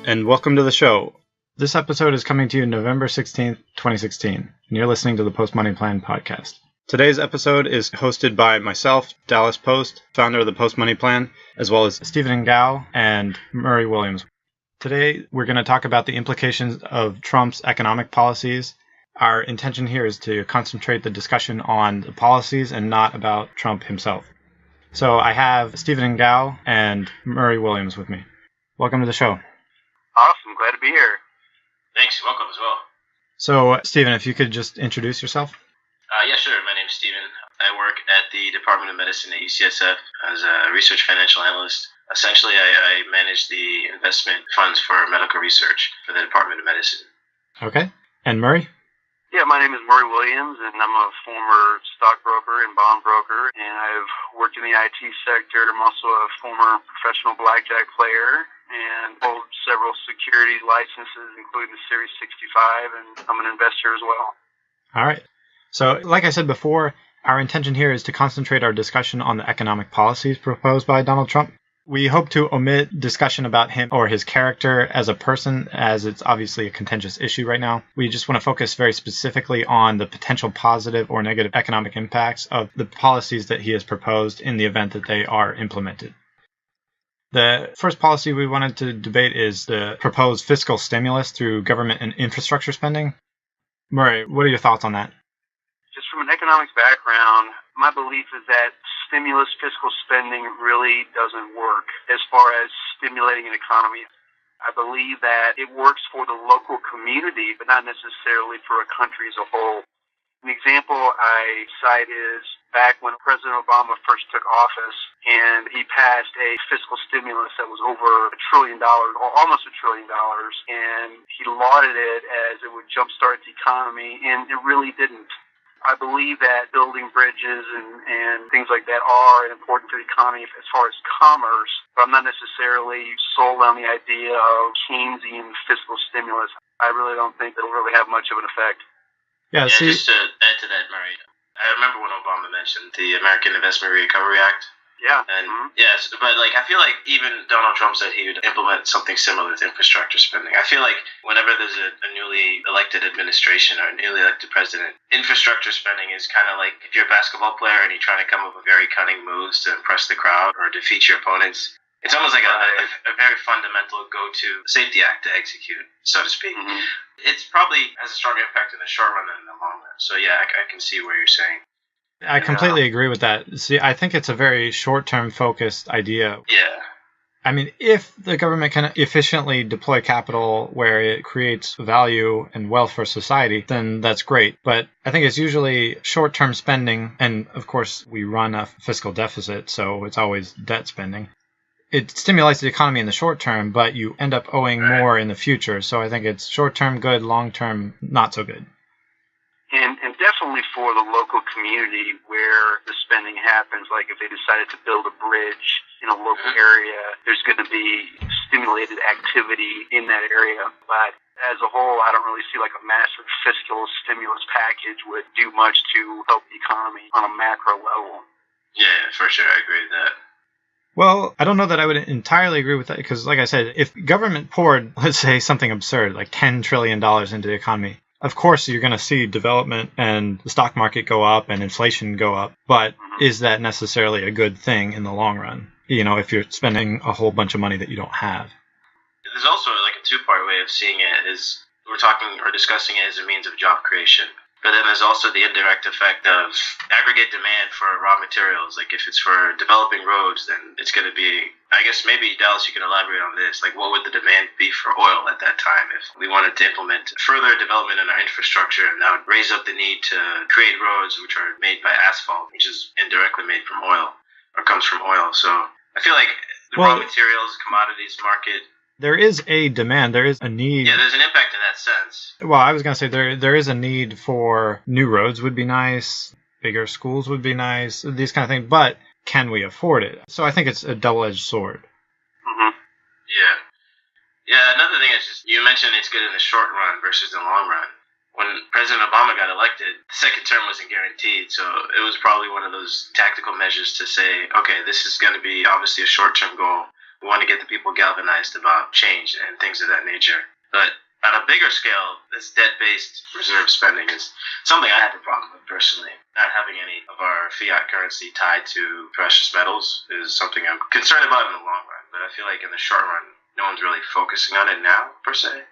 and welcome to the show. This episode is coming to you November 16th, 2016, and you're listening to the Post Money Plan podcast. Today's episode is hosted by myself, Dallas Post, founder of the Post Money Plan, as well as Stephen Ngao and Murray Williams. Today, we're going to talk about the implications of Trump's economic policies. Our intention here is to concentrate the discussion on the policies and not about Trump himself. So I have Stephen Ngao and Murray Williams with me. Welcome to the show. Awesome. Glad to be here. Thanks. Welcome as well. So, Stephen, if you could just introduce yourself. Yeah, sure. My name's Stephen. I work at the Department of Medicine at UCSF as a research financial analyst. Essentially, I manage the investment funds for medical research for the Department of Medicine. Okay. And Murray? Yeah, my name is Murray Williams, and I'm a former stockbroker and bond broker, and I've worked in the IT sector. I'm also a former professional blackjack player and hold several securities licenses, including the Series 65, and I'm an investor as well. All right. So, like I said before, our intention here is to concentrate our discussion on the economic policies proposed by Donald Trump. We hope to omit discussion about him or his character as a person, as it's obviously a contentious issue right now. We just want to focus very specifically on the potential positive or negative economic impacts of the policies that he has proposed in the event that they are implemented. The first policy we wanted to debate is the proposed fiscal stimulus through government and infrastructure spending. Murray, what are your thoughts on that? Just from an economics background, my belief is that stimulus fiscal spending really doesn't work as far as stimulating an economy. I believe that it works for the local community, but not necessarily for a country as a whole. An example I cite is back when President Obama first took office and he passed a fiscal stimulus that was over $1 trillion, or almost $1 trillion, and he lauded it as it would jumpstart the economy, and it really didn't. I believe that building bridges and things like that are important to the economy as far as commerce, but I'm not necessarily sold on the idea of Keynesian fiscal stimulus. I really don't think it'll really have much of an effect. Yeah, just to add to that, Murray, I remember when Obama mentioned the American Investment Recovery Act. Yeah. And yes, but I feel like even Donald Trump said he would implement something similar with infrastructure spending. I feel like whenever there's a newly elected administration or a newly elected president, infrastructure spending is kind of like if you're a basketball player and you're trying to come up with very cunning moves to impress the crowd or defeat your opponents. It's almost like a very fundamental go-to safety act to execute, so to speak. Mm-hmm. It's probably has a stronger impact in the short run than in the long run. So yeah, I can see what you're saying. I completely agree with that. See, I think it's a very short-term focused idea. Yeah. I mean, if the government can efficiently deploy capital where it creates value and wealth for society, then that's great. But I think it's usually short-term spending, and of course we run a fiscal deficit, so it's always debt spending. It stimulates the economy in the short term, but you end up owing more in the future. So I think it's short-term good, long-term not so good. And definitely for the local community where the spending happens, like if they decided to build a bridge in a local area, there's going to be stimulated activity in that area. But as a whole, I don't really see like a massive fiscal stimulus package would do much to help the economy on a macro level. Yeah, for sure. I agree with that. Well, I don't know that I would entirely agree with that because, like I said, if government poured, let's say, something absurd, like $10 trillion into the economy, of course, you're going to see development and the stock market go up and inflation go up. But is that necessarily a good thing in the long run? You know, if you're spending a whole bunch of money that you don't have. There's also like a two-part way of seeing it is we're talking or discussing it as a means of job creation. But then there's also the indirect effect of aggregate demand for raw materials. Like if it's for developing roads, then it's going to be, I guess maybe Dallas, you can elaborate on this. Like what would the demand be for oil at that time if we wanted to implement further development in our infrastructure, and that would raise up the need to create roads which are made by asphalt, which is indirectly made from oil or comes from oil. So I feel like the raw materials, commodities market, there is a demand, there is a need. Yeah, there's an impact in that sense. Well, I was going to say there is a need for new roads would be nice, bigger schools would be nice, these kind of things, but can we afford it? So I think it's a double-edged sword. Mm-hmm. Yeah. Yeah, another thing is just, you mentioned it's good in the short run versus the long run. When President Obama got elected, the second term wasn't guaranteed, so it was probably one of those tactical measures to say, okay, this is going to be obviously a short-term goal. We want to get the people galvanized about change and things of that nature. But on a bigger scale, this debt-based reserve spending is something I have a problem with personally. Not having any of our fiat currency tied to precious metals is something I'm concerned about in the long run. But I feel like in the short run, no one's really focusing on it now, per se.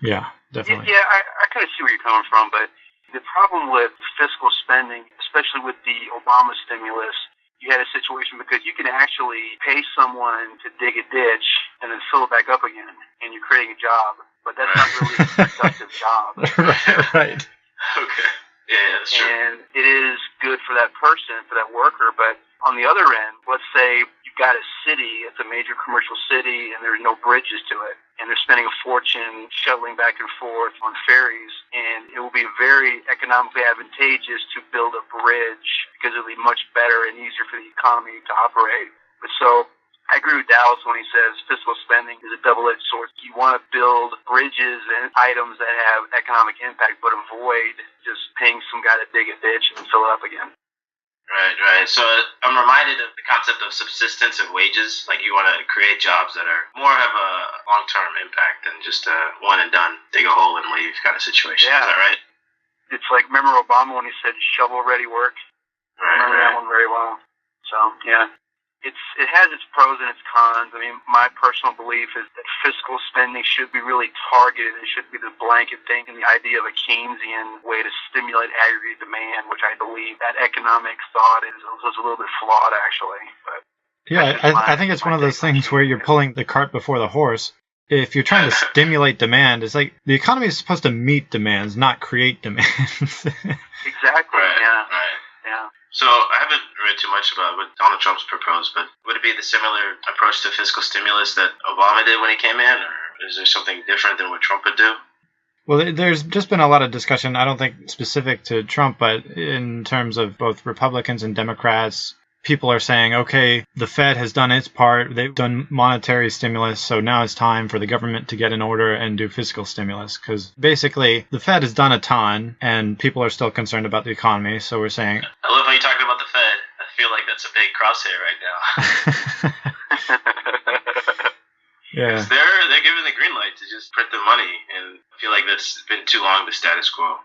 Yeah, definitely. Yeah, I kind of see where you're coming from, but the problem with fiscal spending, especially with the Obama stimulus, you had a situation because you can actually pay someone to dig a ditch and then fill it back up again, and you're creating a job. But that's not really a productive job. Right. Okay. Yeah, that's true. And it is good for that person, for that worker, but on the other end, let's say you've got a city, it's a major commercial city, and there's no bridges to it. And they're spending a fortune shuttling back and forth on ferries, and it will be very economically advantageous to build a bridge because it'll be much better and easier for the economy to operate. But so I agree with Dallas when he says fiscal spending is a double-edged sword. You want to build bridges and items that have economic impact, but avoid just paying some guy to dig a ditch and fill it up again. Right. So I'm reminded of the concept of subsistence of wages. Like you want to create jobs that are more of a long-term impact than just a one and done, dig a hole and leave kind of situation. Yeah. Is that right? It's like, remember Obama when he said shovel-ready work? I remember that one very well. So, yeah. It has its pros and its cons. I mean, my personal belief is that fiscal spending should be really targeted. It should be the blanket thing, and the idea of a Keynesian way to stimulate aggregate demand, which I believe that economic thought is a little bit flawed, actually. But yeah, I think it's one of those things where you're pulling the cart before the horse. If you're trying to stimulate demand, it's like the economy is supposed to meet demands, not create demands. Exactly. Right. Yeah. So I haven't read too much about what Donald Trump's proposed, but would it be the similar approach to fiscal stimulus that Obama did when he came in, or is there something different than what Trump would do? Well, there's just been a lot of discussion, I don't think specific to Trump, but in terms of both Republicans and Democrats. People are saying, okay, the Fed has done its part. They've done monetary stimulus, so now it's time for the government to get in order and do fiscal stimulus. Because basically, the Fed has done a ton, and people are still concerned about the economy. So we're saying... I love how you're talking about the Fed. I feel like that's a big crosshair right now. Yeah. They're giving the green light to just print the money, and I feel like that's been too long the status quo.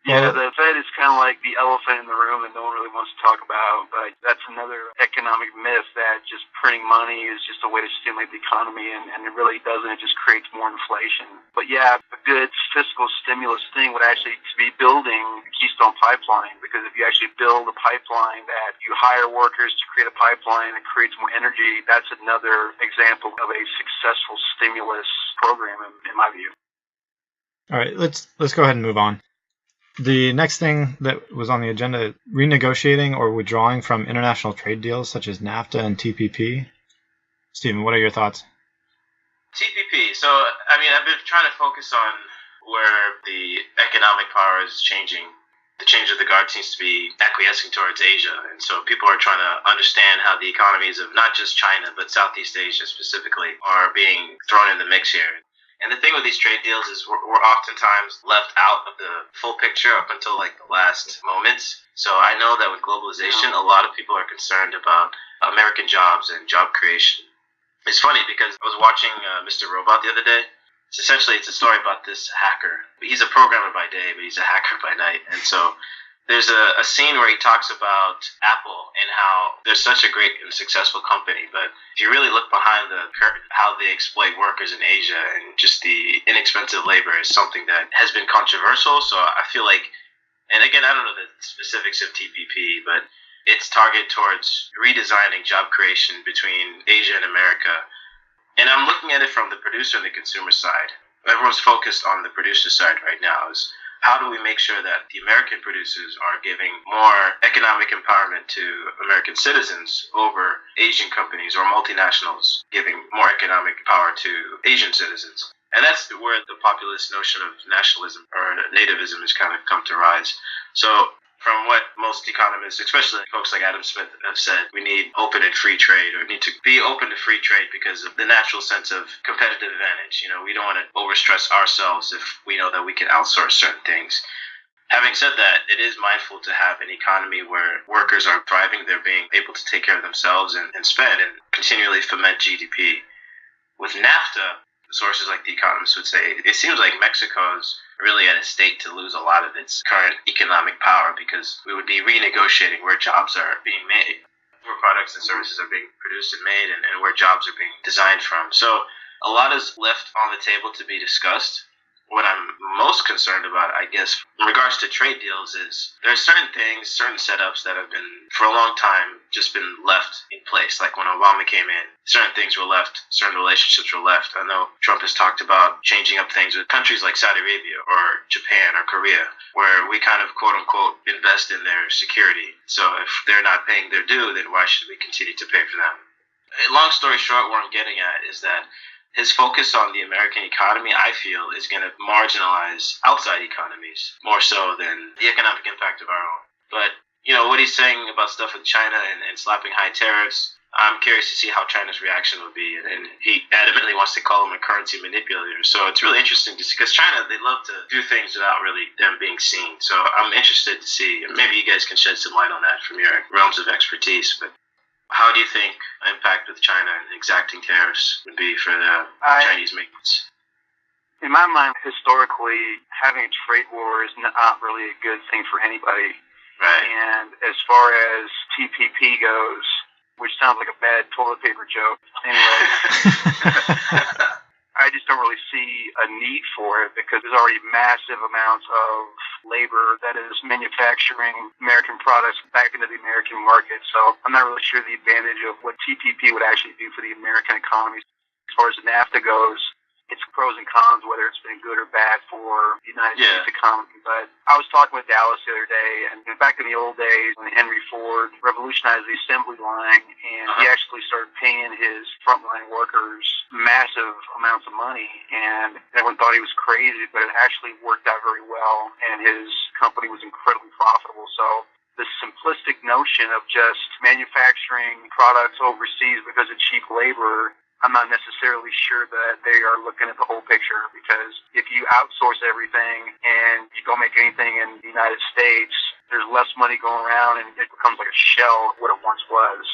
Yeah, the Fed is kind of like the elephant in the room that no one really wants to talk about, but that's another economic myth that just printing money is just a way to stimulate the economy, and it really doesn't. It just creates more inflation. But yeah, a good fiscal stimulus thing would actually be building the Keystone Pipeline, because if you actually build a pipeline that you hire workers to create a pipeline that creates more energy, that's another example of a successful stimulus program, in my view. All right, let's go ahead and move on. The next thing that was on the agenda, renegotiating or withdrawing from international trade deals such as NAFTA and TPP. Stephen, what are your thoughts? TPP. So, I mean, I've been trying to focus on where the economic power is changing. The change of the guard seems to be acquiescing towards Asia. And so people are trying to understand how the economies of not just China, but Southeast Asia specifically are being thrown in the mix here. And the thing with these trade deals is we're oftentimes left out of the full picture up until like the last moments. So I know that with globalization, a lot of people are concerned about American jobs and job creation. It's funny because I was watching Mr. Robot the other day. It's a story about this hacker. He's a programmer by day, but he's a hacker by night. And so there's a scene where he talks about Apple and how they're such a great and successful company, but if you really look behind the curtain, how they exploit workers in Asia and just the inexpensive labor is something that has been controversial. So I feel like, and again, I don't know the specifics of TPP, but it's targeted towards redesigning job creation between Asia and America. And I'm looking at it from the producer and the consumer side. Everyone's focused on the producer side right now. Is how do we make sure that the American producers are giving more economic empowerment to American citizens over Asian companies or multinationals giving more economic power to Asian citizens? And that's where the populist notion of nationalism or nativism has kind of come to rise. So from what most economists, especially folks like Adam Smith, have said, we need open and free trade, or need to be open to free trade because of the natural sense of competitive advantage. You know, we don't want to overstress ourselves if we know that we can outsource certain things. Having said that, it is mindful to have an economy where workers are thriving, they're being able to take care of themselves and spend and continually foment GDP. With NAFTA, sources like The Economist would say, it seems like Mexico's really at a state to lose a lot of its current economic power because we would be renegotiating where jobs are being made, where products and services are being produced and made, and where jobs are being designed from. So a lot is left on the table to be discussed. What I'm most concerned about, I guess, in regards to trade deals is there are certain things, certain setups that have been, for a long time, just been left in place. Like when Obama came in, certain things were left, certain relationships were left. I know Trump has talked about changing up things with countries like Saudi Arabia or Japan or Korea, where we kind of, quote unquote, invest in their security. So if they're not paying their due, then why should we continue to pay for them? Long story short, what I'm getting at is that his focus on the American economy, I feel, is going to marginalize outside economies more so than the economic impact of our own. But, what he's saying about stuff with China and slapping high tariffs, I'm curious to see how China's reaction will be. And he adamantly wants to call him a currency manipulator. So it's really interesting to see, because China, they love to do things without really them being seen. So I'm interested to see, maybe you guys can shed some light on that from your realms of expertise. But how do you think impact with China and exacting tariffs would be for the Chinese maintenance? In my mind, historically, having a trade war is not really a good thing for anybody. Right. And as far as TPP goes, which sounds like a bad toilet paper joke, anyway, I just don't really see a need for it because there's already massive amounts of labor that is manufacturing American products back into the American market. So I'm not really sure the advantage of what TPP would actually do for the American economy. As far as the NAFTA goes, it's pros and cons, whether it's been good or bad for the United States economy. But I was talking with Dallas the other day, and back in the old days when Henry Ford revolutionized the assembly line, and he actually started paying his frontline workers massive amounts of money, and everyone thought he was crazy, but it actually worked out very well, and his company was incredibly profitable. So the simplistic notion of just manufacturing products overseas because of cheap labor, I'm not necessarily sure that they are looking at the whole picture, because if you outsource everything and you don't make anything in the United States, there's less money going around and it becomes like a shell of what it once was.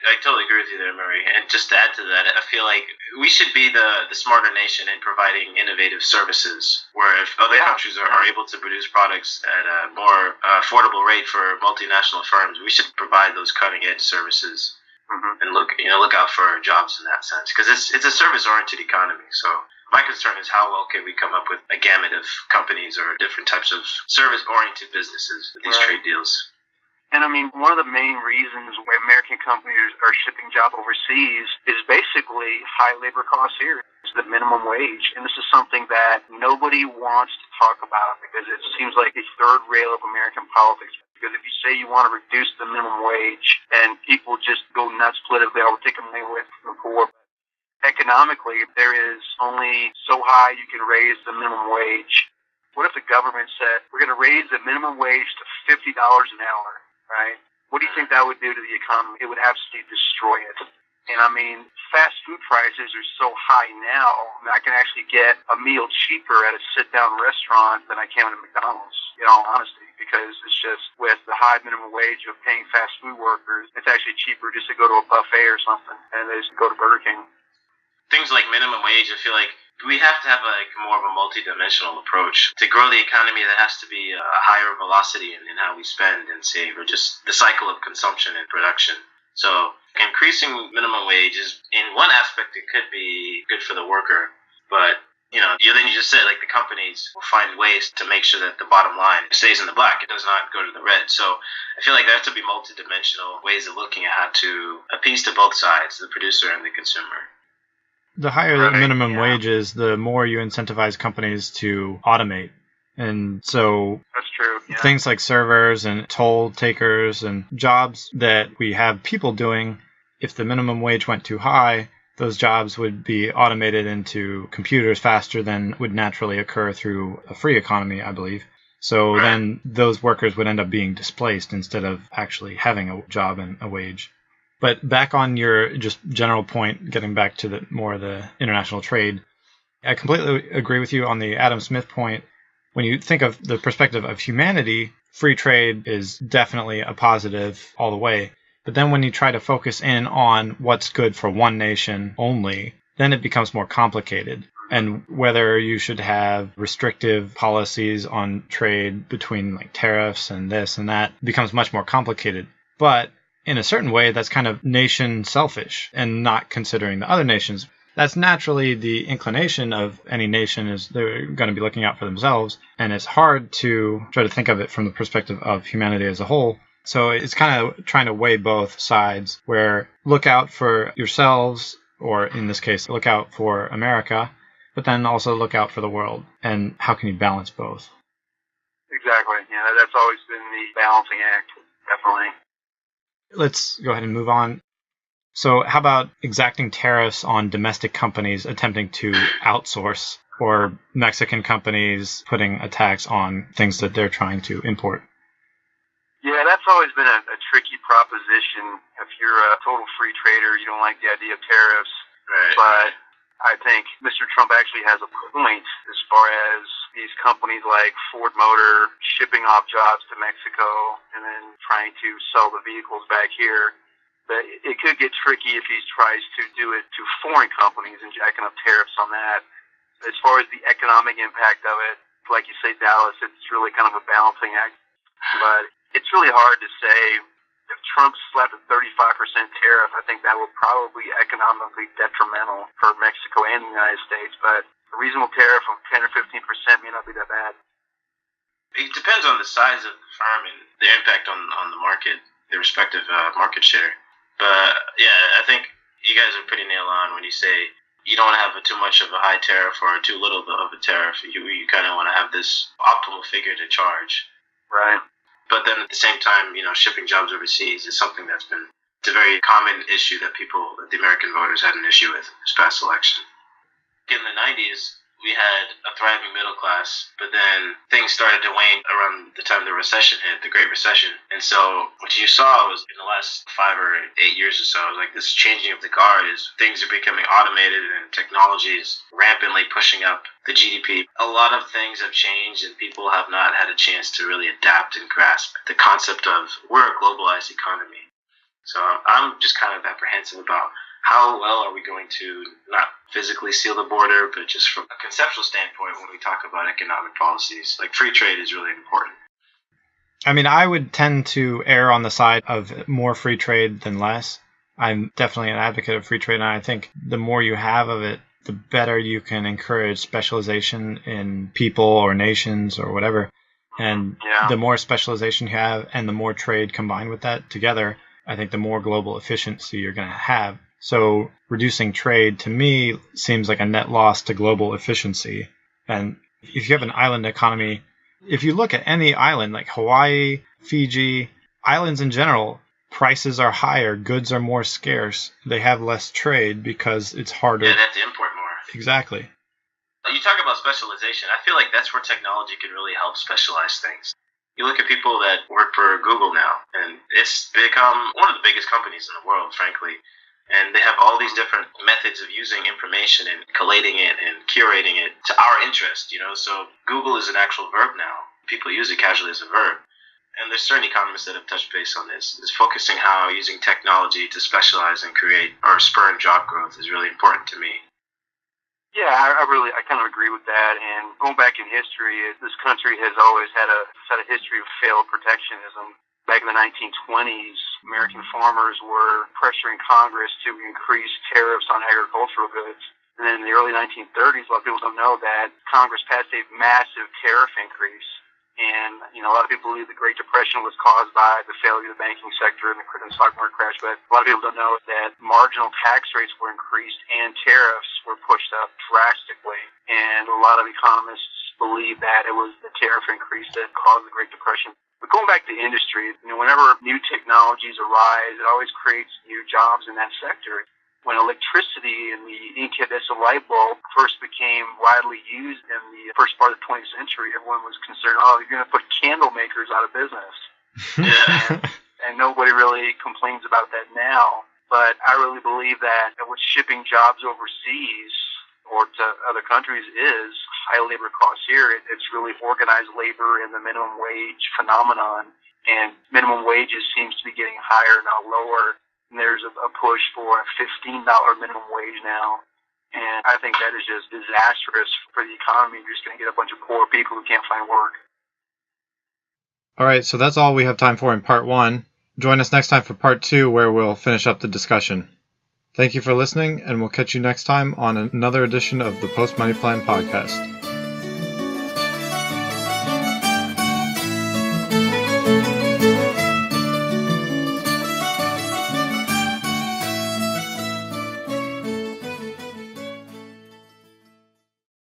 I totally agree with you there, Murray. And just to add to that, I feel like we should be the smarter nation in providing innovative services, where if other countries are able to produce products at a more affordable rate for multinational firms, we should provide those cutting-edge services. And look out for jobs in that sense, because it's a service-oriented economy. So my concern is how well can we come up with a gamut of companies or different types of service-oriented businesses with these trade deals. And I mean, one of the main reasons why American companies are shipping jobs overseas is basically high labor costs here. It's the minimum wage. And this is something that nobody wants to talk about because it seems like a third rail of American politics. Because if you say you want to reduce the minimum wage, and people just go nuts politically, I will take money away from the poor. Economically, there is only so high you can raise the minimum wage. What if the government said, we're going to raise the minimum wage to $50 an hour, right? What do you think that would do to the economy? It would absolutely destroy it. And I mean, fast food prices are so high now, I can actually get a meal cheaper at a sit-down restaurant than I can at McDonald's, in all honesty, because it's just with the high minimum wage of paying fast food workers, it's actually cheaper just to go to a buffet or something, and they just go to Burger King. Things like minimum wage, I feel like we have to have more of a multi-dimensional approach. To grow the economy, there has to be a higher velocity in how we spend and save, or just the cycle of consumption and production. So increasing minimum wage is, in one aspect, it could be good for the worker, but then you just said, like, the companies will find ways to make sure that the bottom line stays in the black. It does not go to the red. So I feel like there have to be multidimensional ways of looking at how to appease to both sides, the producer and the consumer. The higher the minimum wage is, the more you incentivize companies to automate. And so that's true. Yeah. Things like servers and toll takers and jobs that we have people doing, if the minimum wage went too high, those jobs would be automated into computers faster than would naturally occur through a free economy, I believe. So then those workers would end up being displaced instead of actually having a job and a wage. But back on your just general point, getting back to more of the international trade, I completely agree with you on the Adam Smith point. when you think of the perspective of humanity, free trade is definitely a positive all the way. But then when you try to focus in on what's good for one nation only, then it becomes more complicated. And whether you should have restrictive policies on trade between like tariffs and this and that becomes much more complicated. But in a certain way, that's kind of nation selfish and not considering the other nations. That's naturally the inclination of any nation, is they're going to be looking out for themselves. And it's hard to try to think of it from the perspective of humanity as a whole. So it's kind of trying to weigh both sides, where look out for yourselves, or in this case, look out for America, but then also look out for the world. And how can you balance both? Exactly. Yeah, that's always been the balancing act, definitely. Let's go ahead and move on. So how about exacting tariffs on domestic companies attempting to outsource, or Mexican companies putting a tax on things that they're trying to import? Yeah, that's always been a tricky proposition. If you're a total free trader, you don't like the idea of tariffs. Right. But I think Mr. Trump actually has a point as far as these companies like Ford Motor shipping off jobs to Mexico and then trying to sell the vehicles back here. But it could get tricky if he tries to do it to foreign companies and jacking up tariffs on that. As far as the economic impact of it, like you say, Dallas, it's really kind of a balancing act. But it's really hard to say. If Trump slapped a 35% tariff, I think that would probably be economically detrimental for Mexico and the United States. But a reasonable tariff of 10 or 15% may not be that bad. It depends on the size of the firm and the impact on the market, the respective market share. But yeah, I think you guys are pretty nail on when you say you don't have too much of a high tariff or too little of a tariff. You kind of want to have this optimal figure to charge. Right. But then at the same time, shipping jobs overseas is something it's a very common issue that the American voters had an issue with this past election. In the 90s, we had a thriving middle class, but then things started to wane around the time the recession hit, the Great Recession. And so what you saw was in the last 5 or 8 years or so, like this changing of the guard, is things are becoming automated and technology is rampantly pushing up the GDP. A lot of things have changed and people have not had a chance to really adapt and grasp the concept of we're a globalized economy. So I'm just kind of apprehensive about how well are we going to not physically seal the border, but just from a conceptual standpoint when we talk about economic policies. Like free trade is really important. I mean, I would tend to err on the side of more free trade than less. I'm definitely an advocate of free trade, and I think the more you have of it, the better you can encourage specialization in people or nations or whatever. And the more specialization you have and the more trade combined with that together, I think the more global efficiency you're going to have. So reducing trade, to me, seems like a net loss to global efficiency. And if you have an island economy, if you look at any island like Hawaii, Fiji, islands in general, prices are higher, goods are more scarce, they have less trade because it's harder. Yeah, they have to import more. Exactly. You talk about specialization. I feel like that's where technology can really help specialize things. You look at people that work for Google now, and it's become one of the biggest companies in the world, frankly. And they have all these different methods of using information and collating it and curating it to our interest, So Google is an actual verb now. People use it casually as a verb. And there's certain economists that have touched base on this. Is focusing how using technology to specialize and create or spur job growth is really important to me. Yeah, I kind of agree with that. And going back in history, this country has always had a history of failed protectionism. Back in the 1920s, American farmers were pressuring Congress to increase tariffs on agricultural goods. And then in the early 1930s, a lot of people don't know that Congress passed a massive tariff increase. And, a lot of people believe the Great Depression was caused by the failure of the banking sector and the stock market crash. But a lot of people don't know that marginal tax rates were increased and tariffs were pushed up drastically. And a lot of economists believe that it was the tariff increase that caused the Great Depression. But going back to industry, whenever new technologies arise, it always creates new jobs in that sector. When electricity and the incandescent light bulb first became widely used in the first part of the 20th century, everyone was concerned, you're going to put candle makers out of business. and nobody really complains about that now. But I really believe that what shipping jobs overseas or to other countries is high labor costs here. It's really organized labor and the minimum wage phenomenon. And minimum wages seems to be getting higher, not lower. And there's a push for a $15 minimum wage now. And I think that is just disastrous for the economy. You're just going to get a bunch of poor people who can't find work. All right, so that's all we have time for in part 1. Join us next time for part 2, where we'll finish up the discussion. Thank you for listening, and we'll catch you next time on another edition of the Post Money Plan podcast.